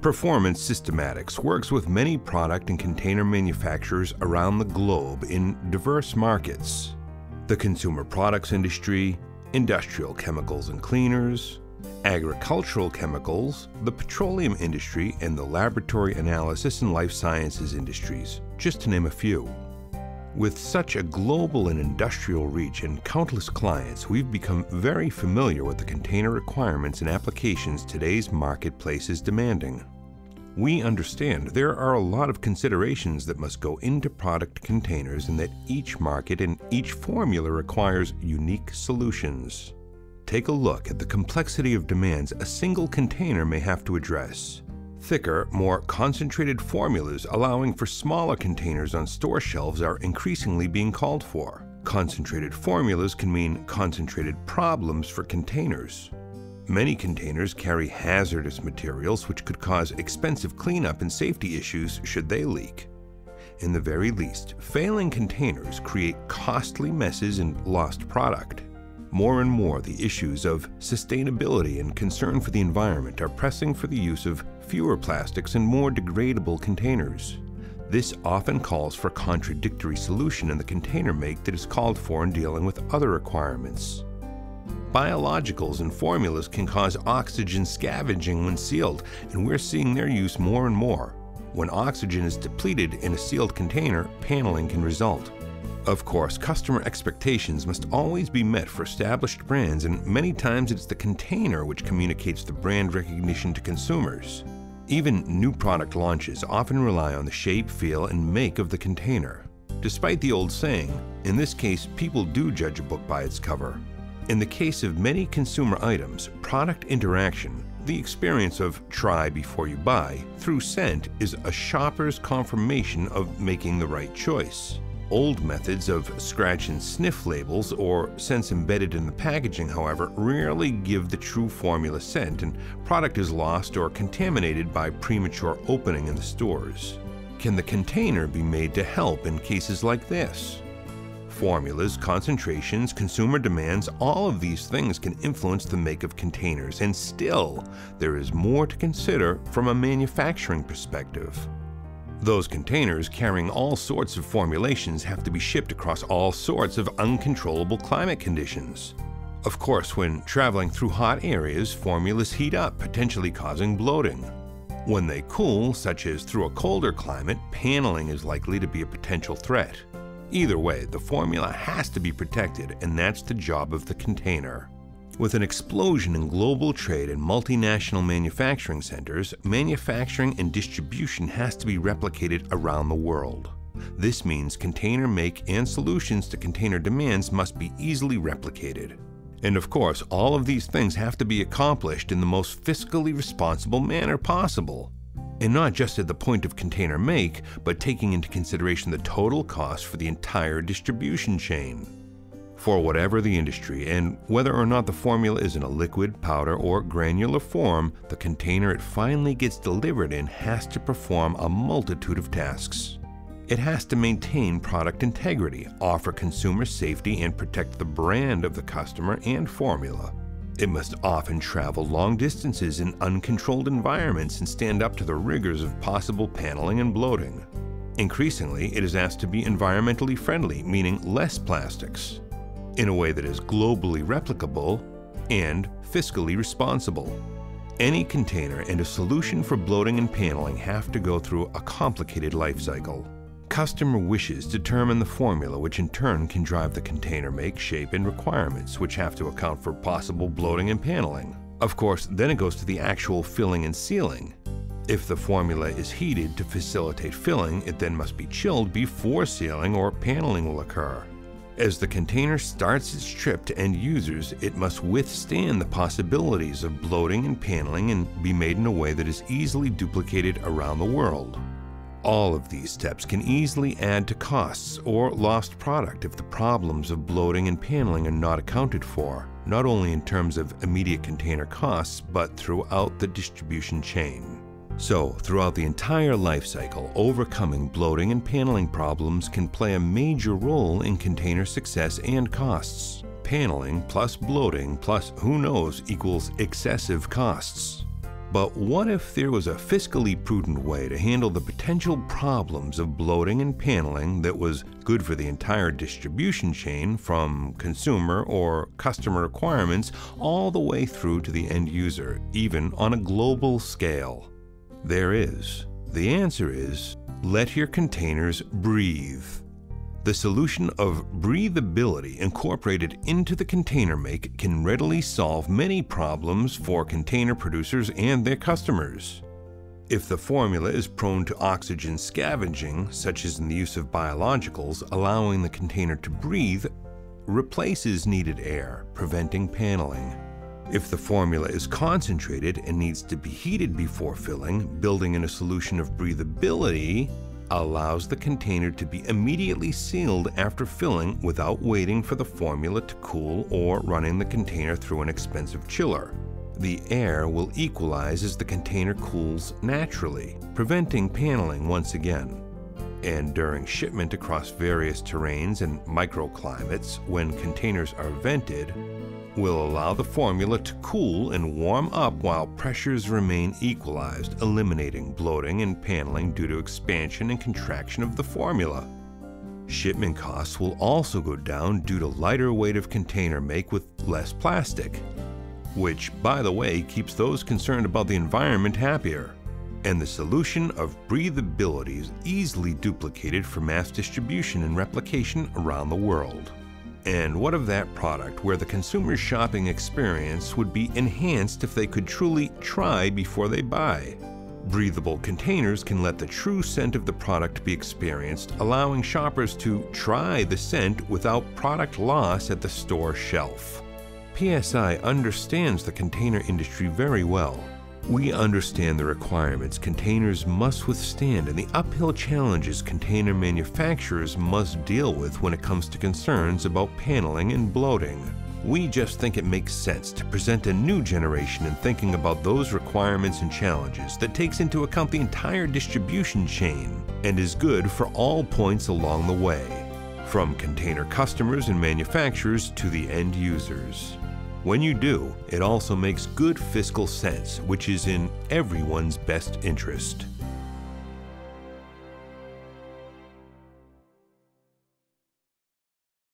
Performance Systematics works with many product and container manufacturers around the globe in diverse markets: the consumer products industry, industrial chemicals and cleaners, agricultural chemicals, the petroleum industry, and the laboratory analysis and life sciences industries, just to name a few. With such a global and industrial reach and countless clients, we've become very familiar with the container requirements and applications today's marketplace is demanding. We understand there are a lot of considerations that must go into product containers and that each market and each formula requires unique solutions. Take a look at the complexity of demands a single container may have to address. Thicker, more concentrated formulas allowing for smaller containers on store shelves are increasingly being called for. Concentrated formulas can mean concentrated problems for containers. Many containers carry hazardous materials which could cause expensive cleanup and safety issues should they leak. In the very least, failing containers create costly messes and lost product. More and more, the issues of sustainability and concern for the environment are pressing for the use of fewer plastics and more degradable containers. This often calls for contradictory solution in the container make that is called for in dealing with other requirements. Biologicals and formulas can cause oxygen scavenging when sealed, and we're seeing their use more and more. When oxygen is depleted in a sealed container, paneling can result. Of course, customer expectations must always be met for established brands, and many times it's the container which communicates the brand recognition to consumers. Even new product launches often rely on the shape, feel, and make of the container. Despite the old saying, in this case, people do judge a book by its cover. In the case of many consumer items, product interaction, the experience of try before you buy, through scent is a shopper's confirmation of making the right choice. Old methods of scratch and sniff labels or scents embedded in the packaging, however, rarely give the true formula scent, and product is lost or contaminated by premature opening in the stores. Can the container be made to help in cases like this? Formulas, concentrations, consumer demands, all of these things can influence the make of containers, and still, there is more to consider from a manufacturing perspective. Those containers carrying all sorts of formulations have to be shipped across all sorts of uncontrollable climate conditions. Of course, when traveling through hot areas, formulas heat up, potentially causing bloating. When they cool, such as through a colder climate, paneling is likely to be a potential threat. Either way, the formula has to be protected, and that's the job of the container. With an explosion in global trade and multinational manufacturing centers, manufacturing and distribution has to be replicated around the world. This means container make and solutions to container demands must be easily replicated. And of course, all of these things have to be accomplished in the most fiscally responsible manner possible. And not just at the point of container make, but taking into consideration the total cost for the entire distribution chain. For whatever the industry, and whether or not the formula is in a liquid, powder, or granular form, the container it finally gets delivered in has to perform a multitude of tasks. It has to maintain product integrity, offer consumer safety, and protect the brand of the customer and formula. It must often travel long distances in uncontrolled environments and stand up to the rigors of possible paneling and bloating. Increasingly, it is asked to be environmentally friendly, meaning less plastics, in a way that is globally replicable and fiscally responsible. Any container and a solution for bloating and paneling have to go through a complicated life cycle. Customer wishes determine the formula, which in turn can drive the container make, shape, and requirements, which have to account for possible bloating and paneling. Of course, then it goes to the actual filling and sealing. If the formula is heated to facilitate filling, it then must be chilled before sealing or paneling will occur. As the container starts its trip to end users, it must withstand the possibilities of bloating and paneling and be made in a way that is easily duplicated around the world. All of these steps can easily add to costs or lost product if the problems of bloating and paneling are not accounted for, not only in terms of immediate container costs, but throughout the distribution chain. So, throughout the entire life cycle, overcoming bloating and paneling problems can play a major role in container success and costs. Paneling plus bloating plus who knows equals excessive costs. But what if there was a fiscally prudent way to handle the potential problems of bloating and paneling that was good for the entire distribution chain, from consumer or customer requirements all the way through to the end user, even on a global scale? There is. The answer is, let your containers breathe. The solution of breathability incorporated into the container make can readily solve many problems for container producers and their customers. If the formula is prone to oxygen scavenging, such as in the use of biologicals, allowing the container to breathe replaces needed air, preventing paneling. If the formula is concentrated and needs to be heated before filling, building in a solution of breathability allows the container to be immediately sealed after filling without waiting for the formula to cool or running the container through an expensive chiller. The air will equalize as the container cools naturally, preventing paneling once again. And during shipment across various terrains and microclimates, when containers are vented, will allow the formula to cool and warm up while pressures remain equalized, eliminating bloating and paneling due to expansion and contraction of the formula. Shipment costs will also go down due to lighter weight of container make with less plastic, which, by the way, keeps those concerned about the environment happier. And the solution of breathability is easily duplicated for mass distribution and replication around the world. And what of that product where the consumer's shopping experience would be enhanced if they could truly try before they buy? Breathable containers can let the true scent of the product be experienced, allowing shoppers to try the scent without product loss at the store shelf. PSI understands the container industry very well. We understand the requirements containers must withstand and the uphill challenges container manufacturers must deal with when it comes to concerns about paneling and bloating. We just think it makes sense to present a new generation in thinking about those requirements and challenges that takes into account the entire distribution chain and is good for all points along the way, from container customers and manufacturers to the end users. When you do, it also makes good fiscal sense, which is in everyone's best interest.